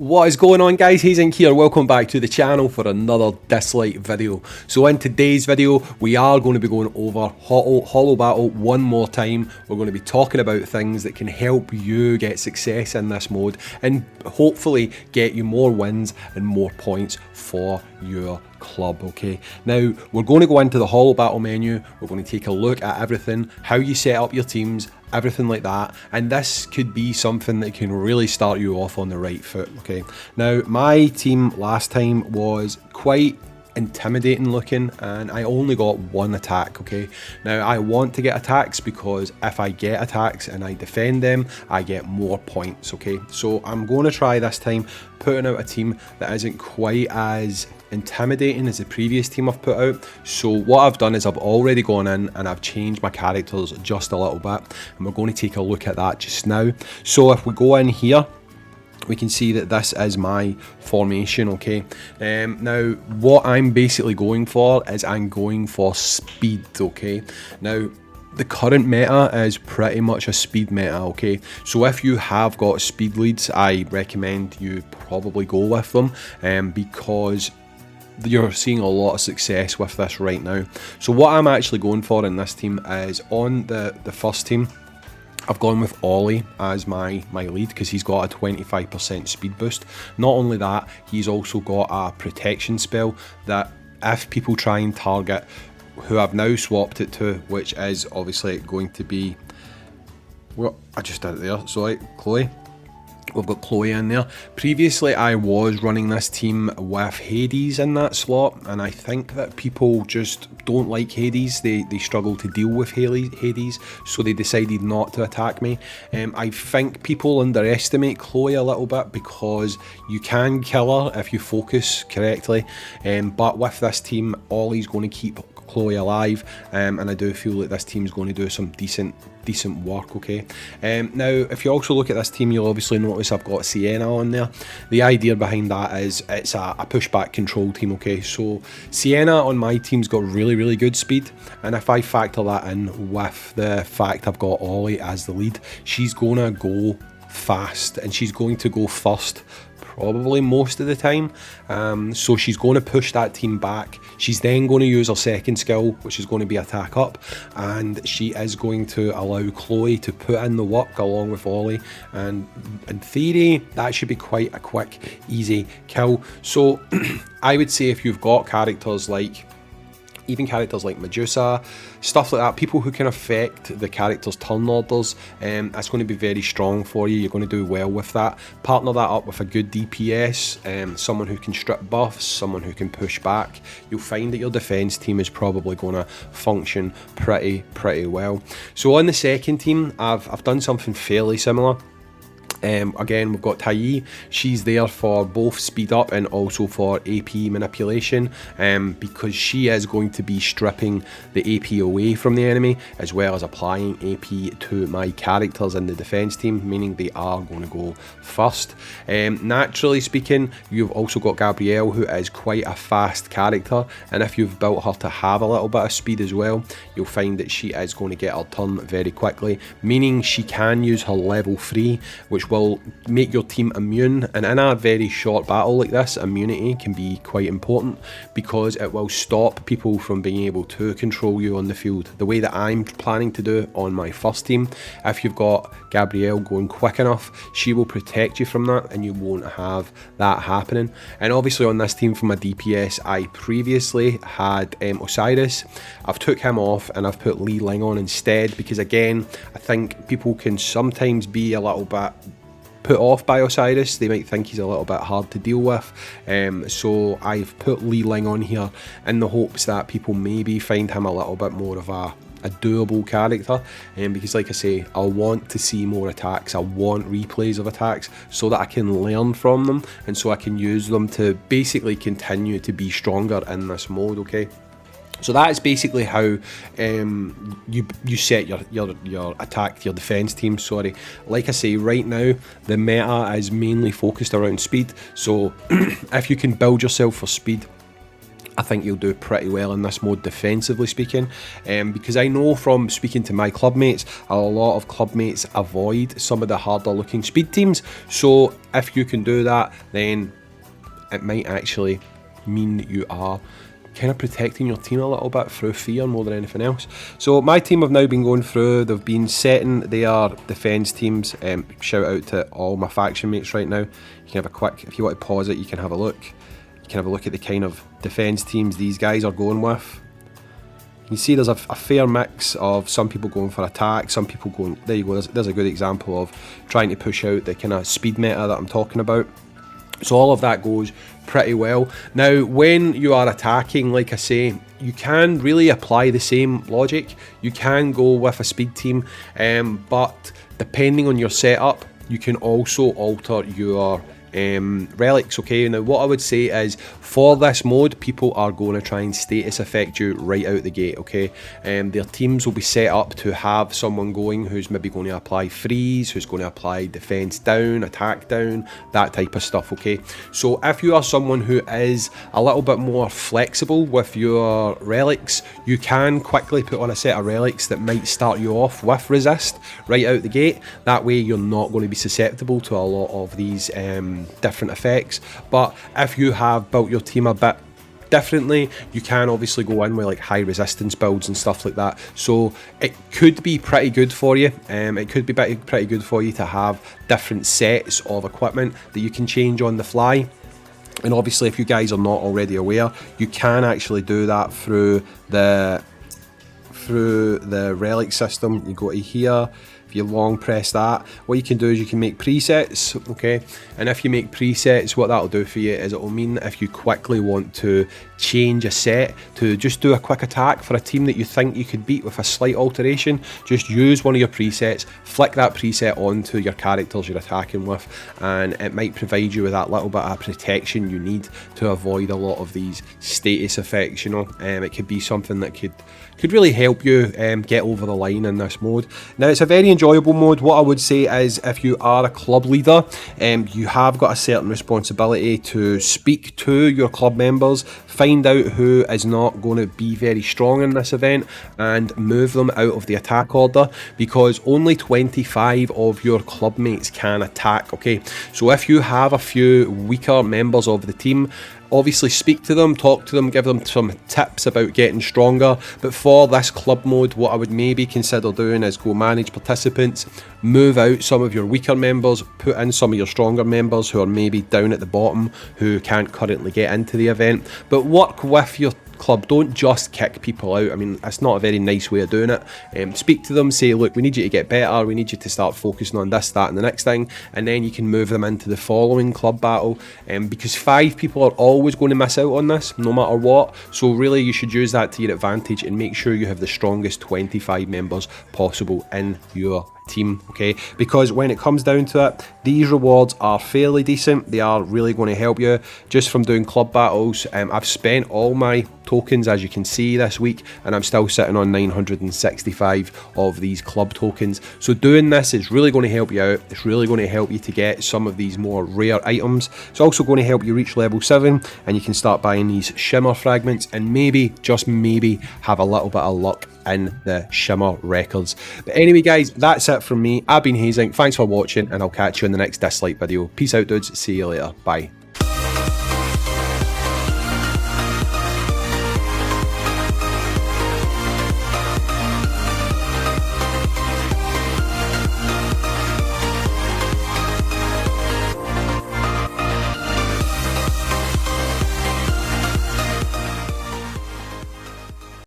What is going on, guys? Hayzink here. Welcome back to the channel for another Dislyte video. So in today's video we are going to be going over hollobattle one more time. We're going to be talking about things that can help you get success in this mode and hopefully get you more wins and more points for your club. Okay, now we're going to go into the hollobattle menu. We're going to take a look at everything, how you set up your teams, everything like that, and this could be something that can really start you off on the right foot. Okay, now my team last time was quite intimidating looking and I only got one attack. Okay, now I want to get attacks because if I get attacks and I defend them, I get more points. Okay, so I'm going to try this time putting out a team that isn't quite as intimidating as the previous team I've put out. So what I've done is I've already gone in and I've changed my characters just a little bit, and we're going to take a look at that just now. So if we go in here, we can see that this is my formation. Okay, now what I'm basically going for is I'm going for speed. Okay, now the current meta is pretty much a speed meta. Okay, so if you have got speed leads, I recommend you probably go with them because you're seeing a lot of success with this right now. So what I'm actually going for in this team is on the first team, I've gone with Ollie as my lead because he's got a 25% speed boost. Not only that, he's also got a protection spell that if people try and target who I've now swapped it to, which is obviously going to be, well, I just did it there, so like Chloe. We've got Chloe in there. Previously I was running this team with Hades in that slot, and I think that people just don't like Hades. They struggle to deal with Hades, so they decided not to attack me. I think people underestimate Chloe a little bit because you can kill her if you focus correctly, but with this team Ollie's going to keep Chloe alive, and I do feel that this team is going to do some decent work. Okay, now if you also look at this team, you'll obviously notice I've got Sienna on there. The idea behind that is it's a pushback control team. Okay, so Sienna on my team's got really good speed, and if I factor that in with the fact I've got Ollie as the lead, she's gonna go fast and she's going to go first probably most of the time, so she's going to push that team back. She's then going to use her second skill, which is going to be attack up, and she is going to allow Chloe to put in the work along with Ollie, and in theory that should be quite a quick easy kill. So I would say if you've got characters like Medusa, stuff like that, people who can affect the character's turn orders, that's going to be very strong for you. You're going to do well with that. Partner that up with a good DPS, someone who can strip buffs, someone who can push back. You'll find that your defense team is probably going to function pretty well. So on the second team, I've done something fairly similar. Again, we've got Tai. She's there for both speed up and also for AP manipulation, because she is going to be stripping the AP away from the enemy as well as applying AP to my characters in the defense team, meaning they are going to go first. Naturally speaking, you've also got Gabrielle, who is quite a fast character, and if you've built her to have a little bit of speed as well, you'll find that she is going to get her turn very quickly, meaning she can use her level 3, which will make your team immune, and in a very short battle like this, immunity can be quite important because it will stop people from being able to control you on the field the way that I'm planning to do on my first team. If you've got Gabrielle going quick enough, she will protect you from that and you won't have that happening. And obviously on this team from a DPS, I previously had Osiris. I've took him off and I've put Li Ling on instead because, again, I think people can sometimes be a little bit put off by Osiris. They might think he's a little bit hard to deal with, so I've put Li Ling on here in the hopes that people maybe find him a little bit more of a doable character, because like I say, I want to see more attacks. I want replays of attacks so that I can learn from them and so I can use them to basically continue to be stronger in this mode. Okay, so that is basically how you set your attack, your defense team. Sorry, like I say, right now the meta is mainly focused around speed. So if you can build yourself for speed, I think you'll do pretty well in this mode, defensively speaking, because I know from speaking to my clubmates, a lot of clubmates avoid some of the harder looking speed teams. So if you can do that, then it might actually mean that you are kind of protecting your team a little bit through fear more than anything else. So my team have now been going through, they've been setting their defense teams. Shout out to all my faction mates right now. You can have a quick, if you want to pause it, you can have a look. You can have a look at the kind of defense teams these guys are going with. You can see there's a fair mix of some people going for attack, some people going, there you go, there's a good example of trying to push out the kind of speed meta that I'm talking about. So all of that goes pretty well. Now, when you are attacking, like I say, you can really apply the same logic. You can go with a speed team, but depending on your setup, you can also alter your relics. Okay, now what I would say is for this mode, people are going to try and status affect you right out the gate. Okay, their teams will be set up to have someone going who's maybe going to apply freeze, who's going to apply defense down, attack down, that type of stuff. Okay, so if you are someone who is a little bit more flexible with your relics, you can quickly put on a set of relics that might start you off with resist right out the gate. That way you're not going to be susceptible to a lot of these different effects. But if you have built your team a bit differently, you can obviously go in with like high resistance builds and stuff like that. So it could be pretty good for you. It could be pretty good for you to have different sets of equipment that you can change on the fly. And obviously, if you guys are not already aware, you can actually do that through the relic system. You go to here. If you long press that, what you can do is you can make presets, okay? And if you make presets, what that'll do for you is it will mean that if you quickly want to change a set to just do a quick attack for a team that you think you could beat with a slight alteration, just use one of your presets, flick that preset onto your characters you're attacking with, and it might provide you with that little bit of protection you need to avoid a lot of these status effects, you know. It could be something that could really help you get over the line in this mode. Now, it's a very enjoyable mode. What I would say is if you are a club leader, you have got a certain responsibility to speak to your club members, find out who is not going to be very strong in this event and move them out of the attack order, because only 25 of your club mates can attack. Okay, so if you have a few weaker members of the team, obviously speak to them, talk to them, give them some tips about getting stronger. But for this club mode, what I would maybe consider doing is go manage participants, move out some of your weaker members, put in some of your stronger members who are maybe down at the bottom, who can't currently get into the event. But work with your club, don't just kick people out. I mean, that's not a very nice way of doing it. Speak to them, say, look, we need you to get better, we need you to start focusing on this, that and the next thing, and then you can move them into the following club battle, because 5 people are always going to miss out on this no matter what. So really you should use that to your advantage and make sure you have the strongest 25 members possible in your team, okay? Because when it comes down to it, these rewards are fairly decent. They are really going to help you just from doing club battles. I've spent all my tokens, as you can see, this week, and I'm still sitting on 965 of these club tokens. So doing this is really going to help you out. It's really going to help you to get some of these more rare items. It's also going to help you reach level 7, and you can start buying these shimmer fragments and maybe, just maybe, have a little bit of luck in the shimmer records. But anyway guys, that's it from me. I've been Hayzink, thanks for watching, and I'll catch you in the next Dislyte video. Peace out dudes, see you later, bye.